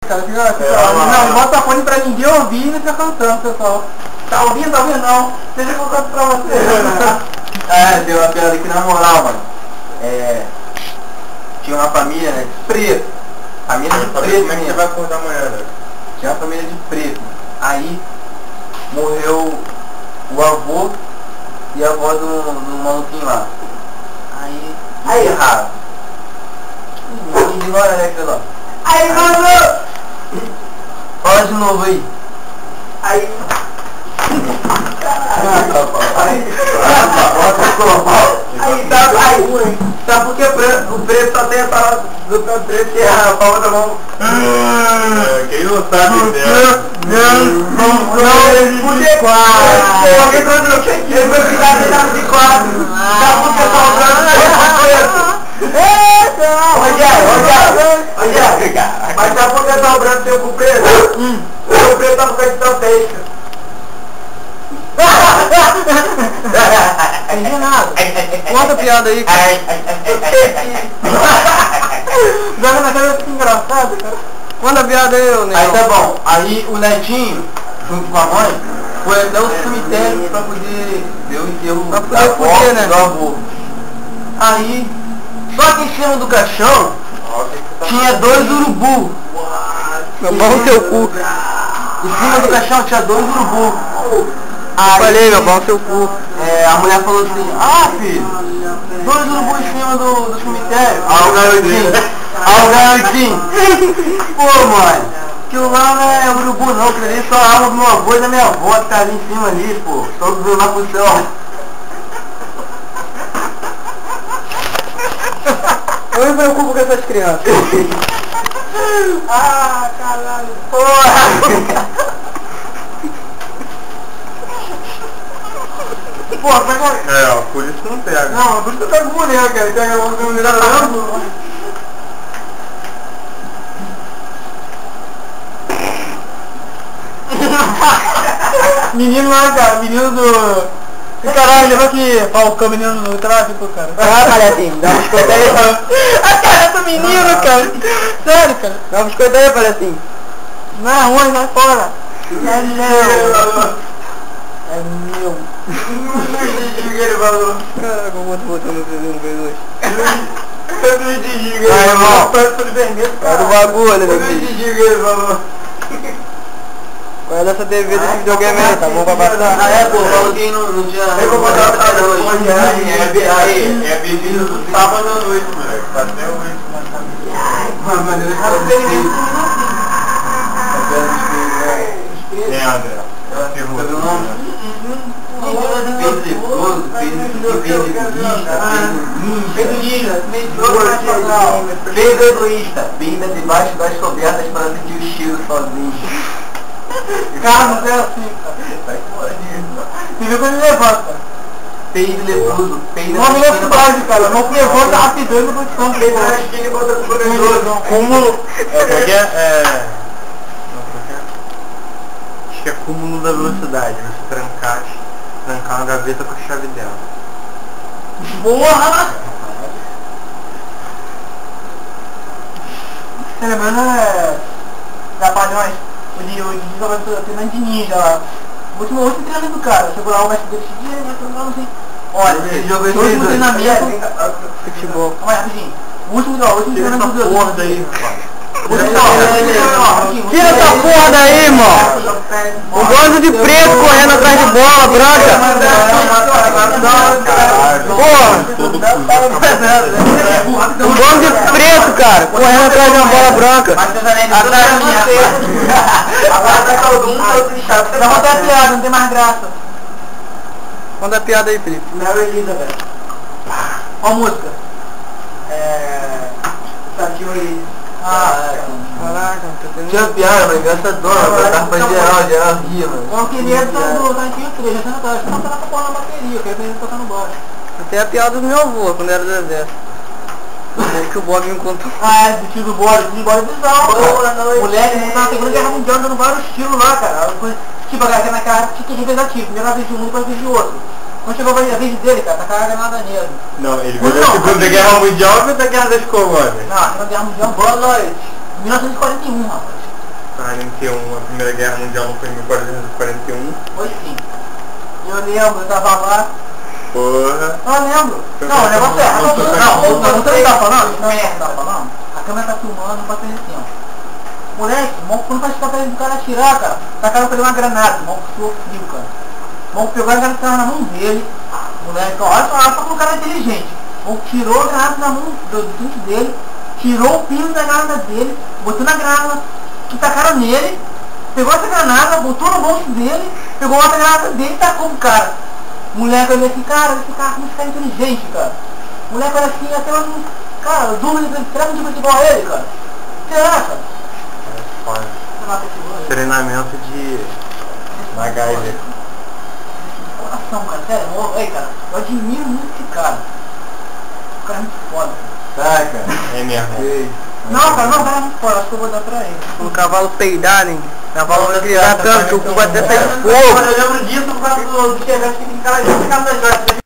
Cara, não, bota fone pra ninguém ouvir e não fica cantando, pessoal. Tá ouvindo? Tá ouvindo? Não. Deixa que eu canto pra você. Tem uma piada aqui na moral, mano. Tinha uma família, né, de preto. Família de preto, como é que você vai acordar amanhã, velho? Tinha uma família de preto. Aí, morreu o avô e a avó do maluquinho lá. Aí errado. Ignora, né, Crelão? Aí, mano! Fala de novo aí. Aí. Sabe por que o preto só tem a palavra do preto que é a palma da mão? Quem não sabe Mas sabe por que tá o branco tem com o preto? O preto tá com a estratégica. Renato, conta a piada aí, cara. Joga na cara, que engraçado, cara. Conta a piada aí, ô Neto. Aí tá bom, aí o netinho, junto com a mãe, foi até o cemitério pra poder ver o enterro da avó, né? Do avô. Aí, só que em cima do caixão, tinha 2 urubu. Meu seu cu. Em cima do caixão tinha 2 urubu. Aí, falei, meu pau seu cu. A mulher falou assim, filho, 2 urubus em cima do cemitério. O garotinho. Pô, mano, aquilo lá não é urubu não, aquilo ali é só a alma do meu avô e da minha avó que tá ali em cima ali, pô. Todos vendo lá pro céu. Eu me preocupo com essas crianças. Caralho. Porra! Pô, pega... por isso que não pega. Não, por isso que eu pego boneco, cara. Pega uma mulher andando. Menino lá, cara. Menino do... Caralho, lembra que Falcão, menino do tráfico, cara. Palhacinho, dá uma biscoito aí. A cara do menino, cara. Sério, cara. Dá uma biscoito aí, Palhacinho. Não é ruim, vai fora. É meu. É meu. O que ele falou? Caraca, eu vou botar no V2. Eu não entendi o que ele Vai, falou. irmão. Tudo vermelho, cara. Era o bagulho, né? Eu não entendi o que ele falou. Vai dessa TV desse videogame aí, tá bom pra passar? Pô, falou que não tinha... Eu vou botar pra não, hoje. É a bebida do sábado à noite, moleque. Até hoje, mas ele tá bem. Quem é, André? Pelo nome? Pedro egoísta, vinda debaixo das cobertas para sentir o cheiro sozinho. Carlos é assim, cara. Vai fora disso. Você viu quando ele levanta? Peido leproso, peido Uma velocidade, cara. Não levanta rapidão e não pode peido na esquina e bota pro corredor. Cúmulo. Acho que é cúmulo da velocidade. Você trancar uma gaveta com a chave dela. Porra! Você lembrando, Trapalhões? O de treinamento de ninja lá. O último treinamento do cara. Chegou lá, o mestre dele seguia, né? Assim. Olha, esse jogo é o último treinamento. Futebol. Calma aí, rapidinho. O último treinamento do porra daí, rapaz. Tira essa porra daí, irmão! Um bando de preto correndo atrás de bola branca! Porra! Um bando de preto, cara, correndo atrás de uma bola branca! Não conta a piada, não tem mais graça. Conta a piada aí, Felipe. Não, Elisa, velho. Qual música? Satiu Caraca, tinha piada, mas engraçadona, tava pra geral ria, mano. Eu queria do Santinho 3, já tava pra pôr na bateria, eu queria tocar no baixo. Tem a piada do meu avô, quando era do exército. Que o Bob me contou. Do tio do Bob, é bizarro. Moleque, não tava Segunda Guerra Mundial, dando vários tiros lá, cara. Tipo, a galera na cara, tinha que revezar tiro. Primeira vez de um, depois vez de outro. Quando chegou a vez dele, cara, tacaram a granada nele. Não, ele veio da Segunda Guerra Mundial ou da Guerra das Colônias? Não, a Segunda Guerra Mundial, boa noite. 1941, rapaz. 41, a Primeira Guerra Mundial não foi em 1441? Foi sim. Eu lembro, eu tava lá. Porra. Eu lembro. Não, o negócio é... Não, você não tá falando? Não é, tá falando? A câmera tá filmando, não pode fazer assim, ó. Moleque, o maluco não faz papel do cara atirar, cara. Tacaram pra ele uma granada, o maluco ficou frio, cara. O maluco pegou a granada que tava na mão dele. Moleque, olha só como o cara é inteligente. O maluco tirou a granada na mão do cinto dele, tirou o pino da granada dele, botou na granada que tacaram nele, pegou essa granada, botou no bolso dele, pegou outra granada dele e tacou o cara. O moleque olhou assim, cara, esse cara como esse cara é inteligente, cara. O moleque olha assim, até hoje, cara, eu durmo de igual a ele, cara. Será, cara? Treinamento de MacGyver. Coração, cara, sério, ei, cara, eu admiro muito esse cara. O cara é muito foda. Tá, cara. É mesmo. Não, cara, não, o cara é muito foda, acho que eu vou dar pra ele. O cavalo peidar, hein? O cavalo vai gritar tanto que o cu vai até sair fogo. Eu lembro disso por causa do chefe, que tem cara de casa da Jorge.